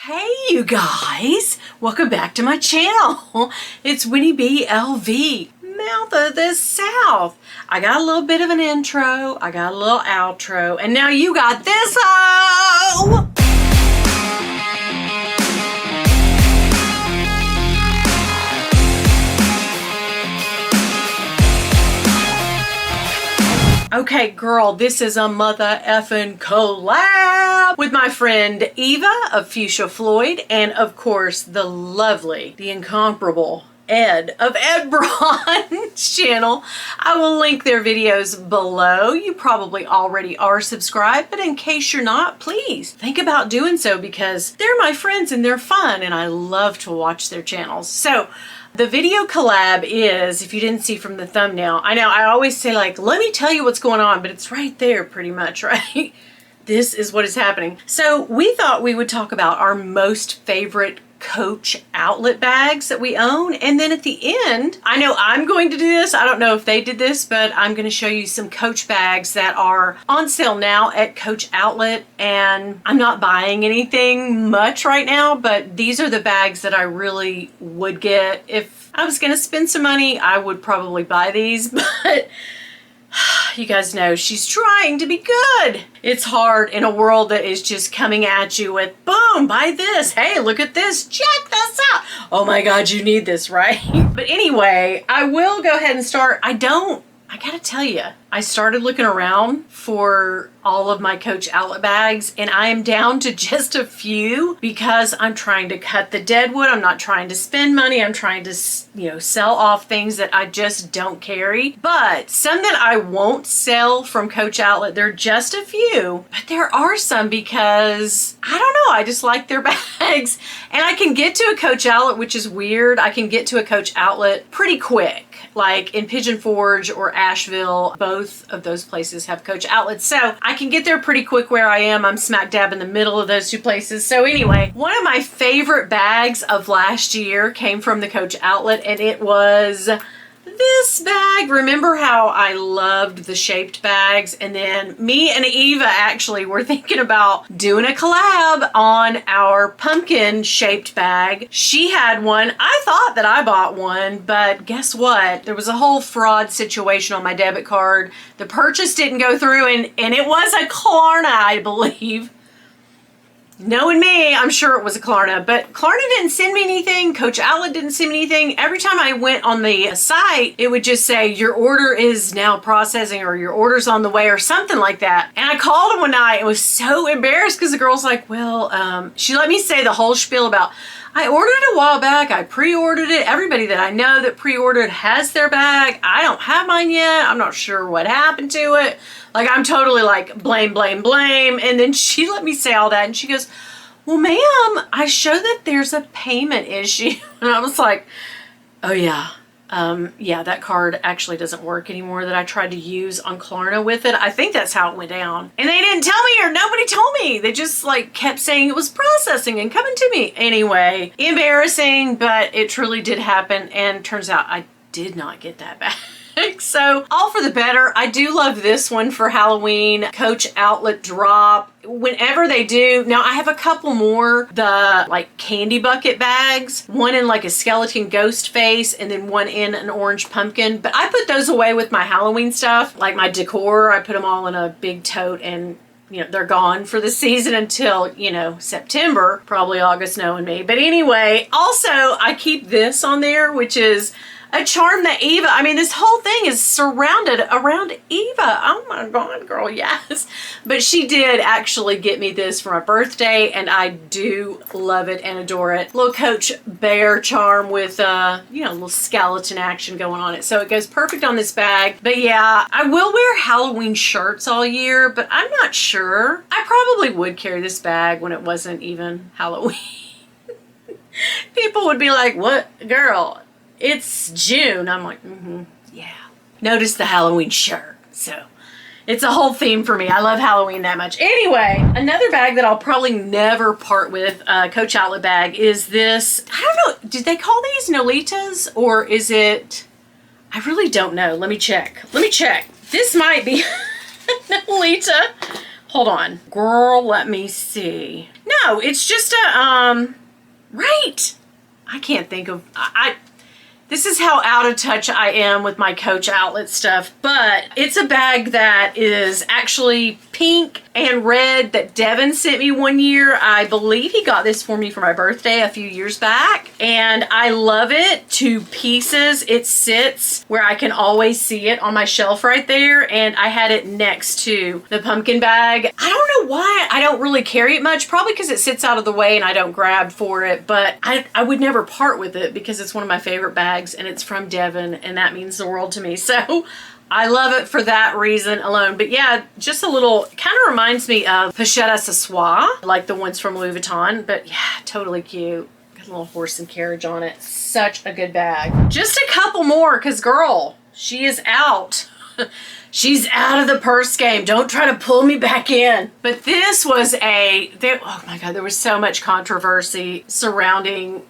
Hey you guys, welcome back to my channel. It's WinnieBeeLV, Mouth of the South. I got a little bit of an intro, I got a little outro, and now you got this hoe! Okay, girl, this is a mother effing collab with my friend Eva of Fuchsia Floyd and, of course, the lovely, the incomparable Ed of Ed Braun's channel. I will link their videos below. You probably already are subscribed, but in case you're not, please think about doing so because they're my friends and they're fun and I love to watch their channels. So, the video collab is, if you didn't see from the thumbnail, I know I always say like, let me tell you what's going on, but it's right there pretty much, right? This is what is happening. So we thought we would talk about our most favorite Coach outlet bags that we own. And then at the end, I know I'm going to do this. I don't know if they did this, but I'm going to show you some Coach bags that are on sale now at Coach Outlet. And I'm not buying anything much right now, but these are the bags that I really would get. If I was going to spend some money, I would probably buy these, but you guys know she's trying to be good. It's hard in a world that is just coming at you with, boom, buy this. Hey, look at this. Check this out. Oh my God, you need this, right? But anyway, I will go ahead and start. I gotta tell you, I started looking around for all of my Coach outlet bags and I am down to just a few because I'm trying to cut the dead wood. I'm not trying to spend money. I'm trying to, sell off things that I just don't carry. But some that I won't sell from Coach Outlet, they're just a few, but there are some because I don't know. I just like their bags and I can get to a Coach Outlet, which is weird. I can get to a Coach Outlet pretty quick. Like in Pigeon Forge or Asheville, both of those places have Coach outlets. So I can get there pretty quick where I am. I'm smack dab in the middle of those two places. So anyway, one of my favorite bags of last year came from the Coach outlet and it was this bag. Remember how I loved the shaped bags? And then me and Eva actually were thinking about doing a collab on our pumpkin shaped bag. She had one. I thought that I bought one, but guess what? There was a whole fraud situation on my debit card. The purchase didn't go through and it was a Klarna, I believe. Knowing me, I'm sure it was a Klarna, but Klarna didn't send me anything. Coach Outlet didn't send me anything. Every time I went on the site, it would just say, your order is now processing or your order's on the way or something like that. And I called them one night and was so embarrassed because the girl's like, well, she let me say the whole spiel about, I ordered it a while back. I pre-ordered it. Everybody that I know that pre-ordered has their bag. I don't have mine yet. I'm not sure what happened to it. Like, I'm totally like, blame, blame, blame. And then she let me say all that. And she goes, well, ma'am, I show that there's a payment issue. And I was like, oh, yeah. Yeah, that card actually doesn't work anymore that I tried to use on Klarna with it. I think that's how it went down. And they didn't tell me or nobody told me. They just like kept saying it was processing and coming to me. Anyway, embarrassing, but it truly did happen. And turns out I did not get that back. So all for the better. I do love this one for Halloween. Coach Outlet Drop. Whenever they do, now I have a couple more, the like candy bucket bags, one in like a skeleton ghost face and then one in an orange pumpkin, but I put those away with my Halloween stuff, like my decor. I put them all in a big tote and they're gone for the season until, September, probably August knowing me. But anyway, also I keep this on there, which is a charm that Eva, this whole thing is surrounded around Eva. Oh my God, girl, yes. But she did actually get me this for my birthday and I do love it and adore it. Little Coach bear charm with, a little skeleton action going on it. So it goes perfect on this bag. But yeah, I will wear Halloween shirts all year, but I'm not sure. I probably would carry this bag when it wasn't even Halloween. People would be like, what, girl? It's June. I'm like, yeah. Notice the Halloween shirt. So it's a whole theme for me. I love Halloween that much. Anyway, another bag that I'll probably never part with, Coach Outlet bag, is this. I don't know. Did they call these Nolitas or is it? I really don't know. Let me check. This might be Nolita. Hold on. Girl, let me see. No, it's just a, right. I can't think of, this is how out of touch I am with my Coach outlet stuff, but it's a bag that is actually pink and red that Devin sent me one year. I believe he got this for me for my birthday a few years back, and I love it to pieces. It sits where I can always see it on my shelf right there, and I had it next to the pumpkin bag. I don't know why I don't really carry it much, probably because it sits out of the way and I don't grab for it, but I would never part with it because it's one of my favorite bags and it's from Devin, and that means the world to me. So I love it for that reason alone. But yeah, just a little, kind of reminds me of vachetta ce soir, like the ones from Louis Vuitton. But yeah, totally cute. Got a little horse and carriage on it. Such a good bag. Just a couple more, because girl, she is out. She's out of the purse game. Don't try to pull me back in. But this was oh my God, there was so much controversy surrounding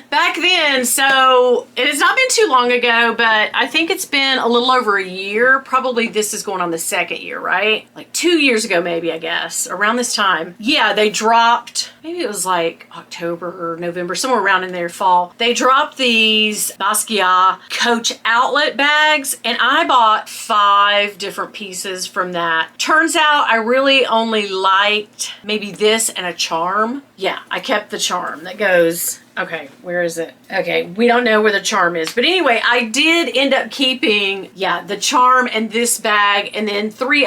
back then. So it has not been too long ago, but I think it's been a little over a year. Probably this is going on the second year, right? Like 2 years ago, maybe, I guess, around this time. Yeah, they dropped, maybe it was like October or November, somewhere around in there, fall. They dropped these Basquiat Coach outlet bags, and I bought 5 different pieces from that. Turns out I really only liked maybe this and a charm. Yeah, I kept the charm that goes, okay, where is it? Okay, we don't know where the charm is. But anyway, I did end up keeping, yeah, the charm and this bag, and then 3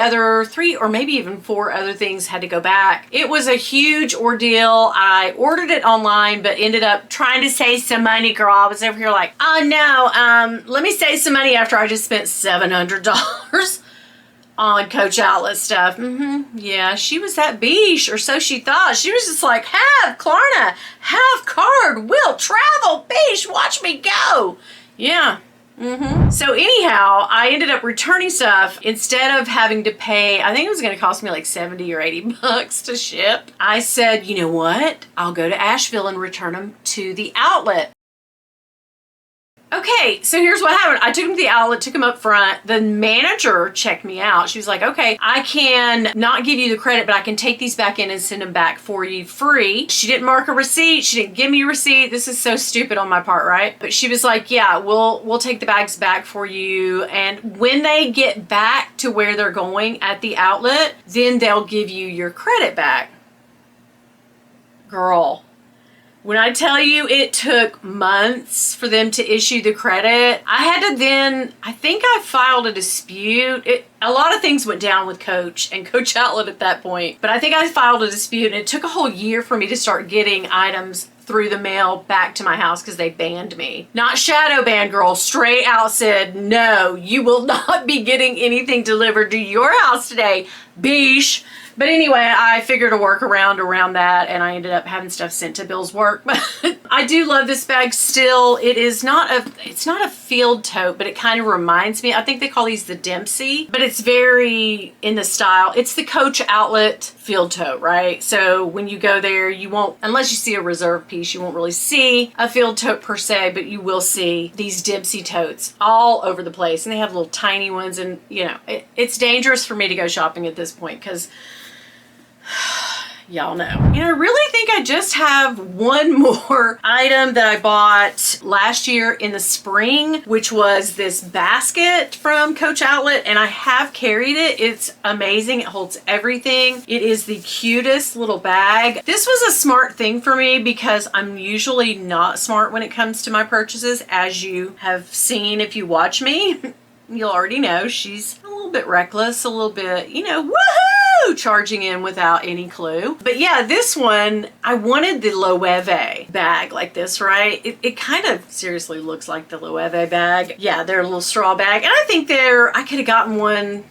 or maybe even 4 other things had to go back. It was a huge ordeal. I ordered it online, but ended up trying to save some money, girl. I was over here like, oh no, let me save some money after I just spent $700 on Coach outlet stuff. Yeah, she was that beesh, or so she thought. She was just like, have Klarna, have card, will travel, beesh, watch me go. Yeah. So anyhow, I ended up returning stuff. Instead of having to pay, I think it was going to cost me like 70 or 80 bucks to ship. I said, you know what? I'll go to Asheville and return them to the outlet. Okay, so here's what happened. I took him to the outlet, took him up front. The manager checked me out. She was like, okay, I can not give you the credit, but I can take these back in and send them back for you free. She didn't mark a receipt. She didn't give me a receipt. This is so stupid on my part, right? But she was like, yeah, we'll take the bags back for you. And when they get back to where they're going at the outlet, then they'll give you your credit back. Girl. When I tell you it took months for them to issue the credit, I had to then, I think I filed a dispute. A lot of things went down with Coach and Coach Outlet at that point, but I think I filed a dispute, and it took a whole year for me to start getting items through the mail back to my house because they banned me. Not shadow ban, girl, straight out said, no, you will not be getting anything delivered to your house today, beesh. But anyway, I figured a workaround around that, and I ended up having stuff sent to Bill's work. But I do love this bag still. It's not a field tote, but it kind of reminds me. I think they call these the Dempsey, but it's very in the style. It's the Coach outlet field tote, right? So when you go there, you won't, unless you see a reserve piece, you won't really see a field tote per se, but you will see these Dempsey totes all over the place. And they have little tiny ones, and you know, it's dangerous for me to go shopping at this point because y'all know. And I really think I just have one more item that I bought last year in the spring, which was this basket from Coach Outlet, and I have carried it. It's amazing. It holds everything. It is the cutest little bag. This was a smart thing for me because I'm usually not smart when it comes to my purchases, as you have seen if you watch me. You'll already know she's a little bit reckless, a little bit, you know, woohoo, charging in without any clue. But yeah, this one, I wanted the Loewe bag like this, right? It kind of seriously looks like the Loewe bag. Yeah, they're a little straw bag. And I think I could have gotten one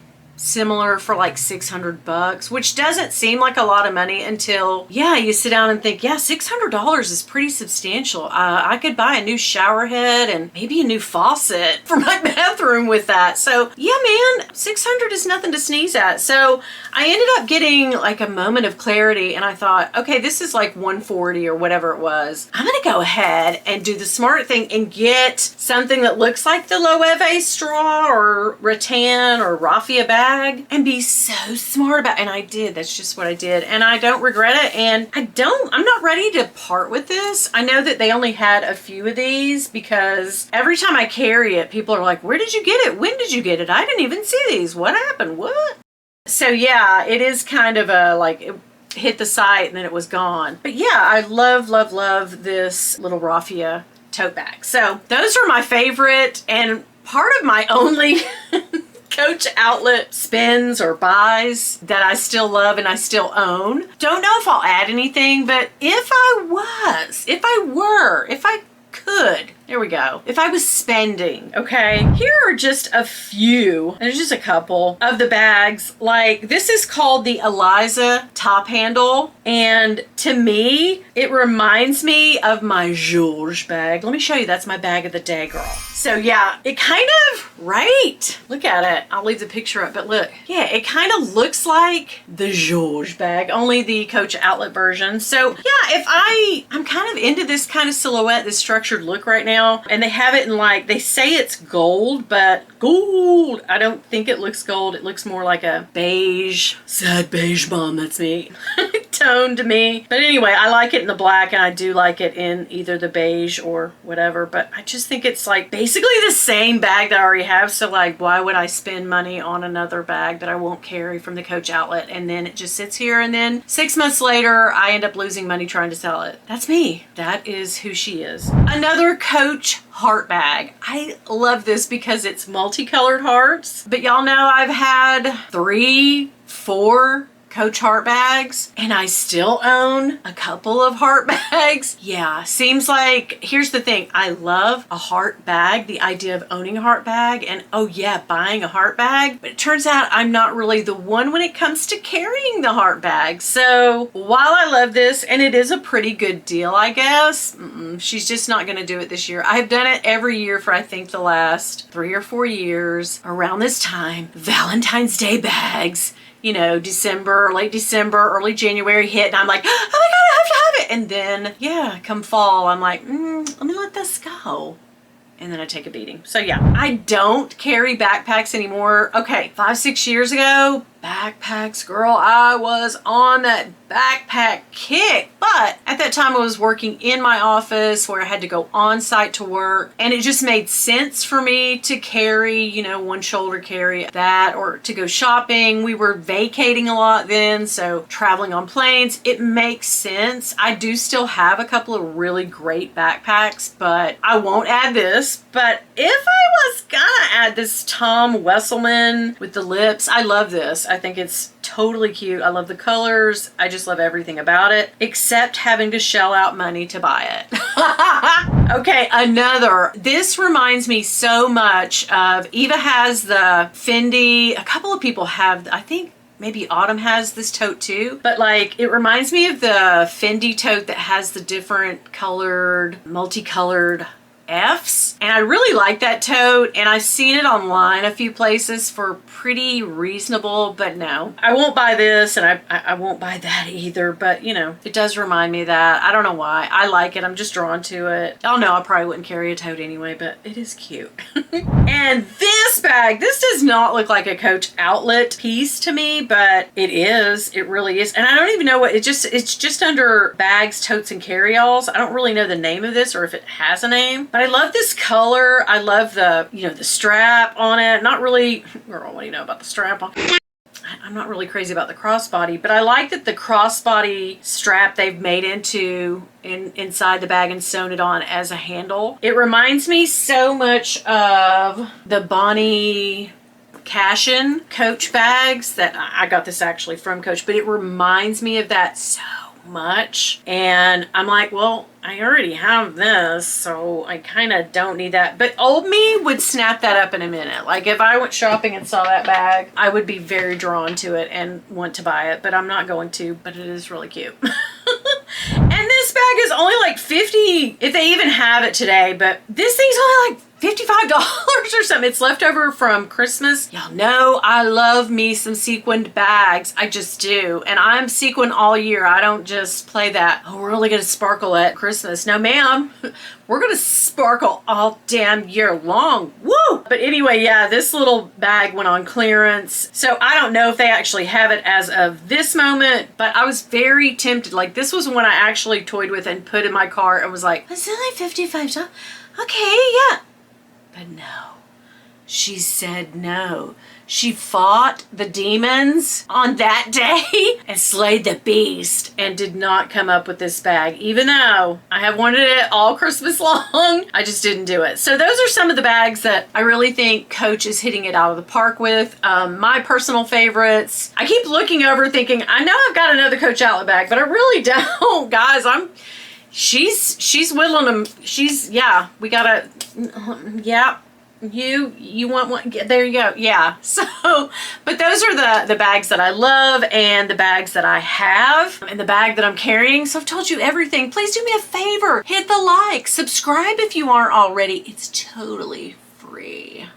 similar for like 600 bucks, which doesn't seem like a lot of money until, yeah, you sit down and think, yeah, $600 is pretty substantial. I could buy a new shower head and maybe a new faucet for my bathroom with that. So yeah, man, 600 is nothing to sneeze at. So I ended up getting like a moment of clarity, and I thought, okay, this is like 140 or whatever it was. I'm gonna go ahead and do the smart thing and get something that looks like the Loewe straw or rattan or raffia bag, bag and be so smart about it. And I did. That's just what I did. And I don't regret it. And I'm not ready to part with this. I know that they only had a few of these because every time I carry it, people are like, where did you get it? When did you get it? I didn't even see these. What happened? What? So yeah, it is kind of a like, it hit the site and then it was gone. But yeah, I love, love, love this little raffia tote bag. So those are my favorite and part of my only Coach outlet spins or buys that I still love and I still own. Don't know if I'll add anything, but if I could, there we go. If I was spending, okay, here are just a few, there's just a couple of the bags. Like this is called the Eliza top handle. And to me, it reminds me of my Georges bag. Let me show you, that's my bag of the day, girl. So yeah, it kind of, right? Look at it. I'll leave the picture up, but look. Yeah, it kind of looks like the Georges bag, only the Coach outlet version. So yeah, I'm kind of into this kind of silhouette, this structured look right now. And they have it in like, they say it's gold, but gold, I don't think it looks gold. It looks more like a beige, sad beige mom, that's me, tone to me. But anyway, I like it in the black and I do like it in either the beige or whatever. But I just think it's like basically the same bag that I already have. So like, why would I spend money on another bag that I won't carry from the Coach outlet? And then it just sits here and then 6 months later, I end up losing money trying to sell it. That's me. That is who she is. Another Coach heart bag. I love this because it's multicolored hearts, but y'all know I've had 3, 4 Coach heart bags and I still own a couple of heart bags. Yeah, seems like, here's the thing, I love a heart bag, the idea of owning a heart bag and oh yeah, buying a heart bag, but it turns out I'm not really the one when it comes to carrying the heart bag. So while I love this and it is a pretty good deal, I guess, she's just not going to do it this year. I've done it every year for I think the last 3 or 4 years. Around this time, Valentine's Day bags, you know, December, late December, early January hit and I'm like, oh my God, I have to have it. And then, yeah, come fall, I'm like, let me let this go. And then I take a beating. So yeah, I don't carry backpacks anymore. Okay, 5, 6 years ago, backpacks, girl, I was on that backpack kick. But at that time I was working in my office where I had to go on site to work. And it just made sense for me to carry, you know, one shoulder carry that or to go shopping. We were vacating a lot then, so traveling on planes, it makes sense. I do still have a couple of really great backpacks, but I won't add this. But if I was gonna add this Tom Wesselman with the lips, I love this. I think it's totally cute. I love the colors. I just love everything about it, except having to shell out money to buy it. Okay, another. This reminds me so much of, Eva has the Fendi, a couple of people have, I think maybe Autumn has this tote too, but like it reminds me of the Fendi tote that has the different colored, multicolored F's, and I really like that tote and I've seen it online a few places for pretty reasonable, but no, I won't buy this and I won't buy that either, but you know, it does remind me of that. I don't know why. I like it. I'm just drawn to it. Y'all know I probably wouldn't carry a tote anyway, but it is cute. And this bag, this does not look like a Coach outlet piece to me, but it is. It really is. And I don't even know what, it's just under bags, totes, and carry-alls. I don't really know the name of this or if it has a name, but I love this color. I love the, you know, the strap on it. Not really, girl, what do you know about the strap on? I'm not really crazy about the crossbody, but I like that the crossbody strap they've made inside the bag and sewn it on as a handle. It reminds me so much of the Bonnie Cashin Coach bags that I got this actually from Coach, but it reminds me of that so much. And I'm like, well, I already have this, so I kind of don't need that. But old me would snap that up in a minute. Like if I went shopping and saw that bag, I would be very drawn to it and want to buy it, but I'm not going to, but it is really cute. And this bag is only like 50, if they even have it today, but this thing's only like $55 or something. It's left over from Christmas. Y'all know I love me some sequined bags. I just do. And I'm sequin all year. I don't just play that, oh, we're only going to sparkle at Christmas. No, ma'am. We're going to sparkle all damn year long. Woo! But anyway, yeah, this little bag went on clearance. So I don't know if they actually have it as of this moment, but I was very tempted. Like, this was one I actually toyed with and put in my car and was like, it's only $55. Okay, yeah. But no, she said no. She fought the demons on that day and slayed the beast and did not come up with this bag, even though I have wanted it all Christmas long. I just didn't do it. So those are some of the bags that I really think Coach is hitting it out of the park with. My personal favorites. I keep looking over thinking, I know I've got another Coach outlet bag, but I really don't, guys. She's whittling them. Yeah, we gotta, yeah. You want one? There you go. Yeah. So, but those are the bags that I love and the bags that I have and the bag that I'm carrying. So I've told you everything. Please do me a favor. Hit the like, subscribe if you aren't already. It's totally free.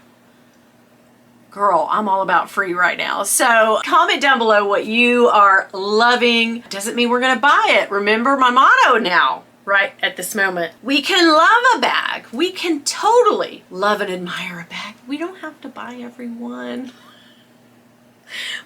Girl, I'm all about free right now. So comment down below what you are loving. Doesn't mean we're going to buy it. Remember my motto now, right at this moment. We can love a bag. We can totally love and admire a bag. We don't have to buy every one.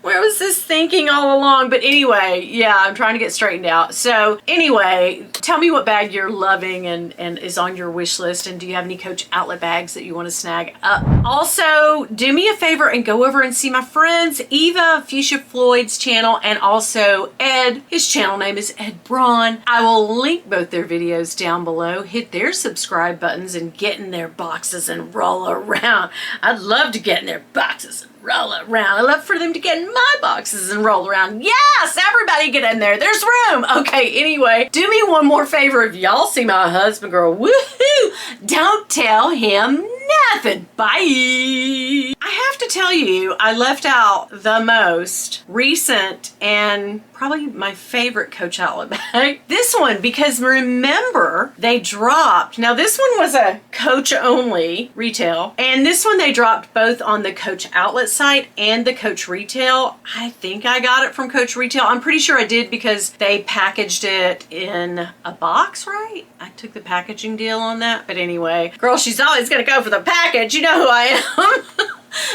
Where was this thinking all along? But anyway, yeah, I'm trying to get straightened out. So anyway, tell me what bag you're loving and is on your wish list. And do you have any Coach outlet bags that you want to snag up? Also, do me a favor and go over and see my friends Eva Fuchsia Floyd's channel and also Ed. His channel name is Ed Braun. I will link both their videos down below. Hit their subscribe buttons and get in their boxes and roll around. I'd love to get in their boxes and roll around. I love for them to get in my boxes and roll around. Yes, everybody get in there. There's room. Okay, anyway, do me one more favor. If y'all see my husband, girl, woohoo, don't tell him nothing. Bye. I have to tell you, I left out the most recent and probably my favorite Coach outlet bag. This one, because remember, they dropped. Now, this one was a Coach only retail, and this one they dropped both on the Coach outlet site and the Coach retail. I think I got it from Coach retail. I'm pretty sure I did because they packaged it in a box, right? I took the packaging deal on that. But anyway, girl, she's always gonna go for the package. You know who I am.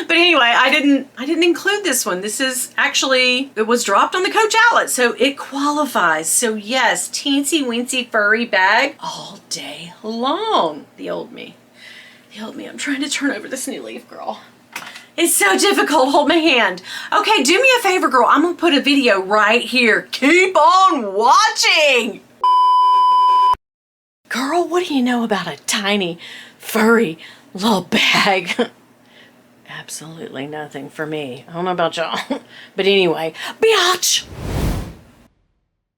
But anyway, I didn't include this one. This is actually, it was dropped on the Coach outlet, so it qualifies. So yes, teensy weensy furry bag all day long. The old me. The old me. I'm trying to turn over this new leaf, girl. It's so difficult. Hold my hand. Okay, do me a favor, girl. I'm gonna put a video right here. Keep on watching. Girl, what do you know about a tiny, furry little bag? Absolutely nothing for me. I don't know about y'all. But anyway, biatch!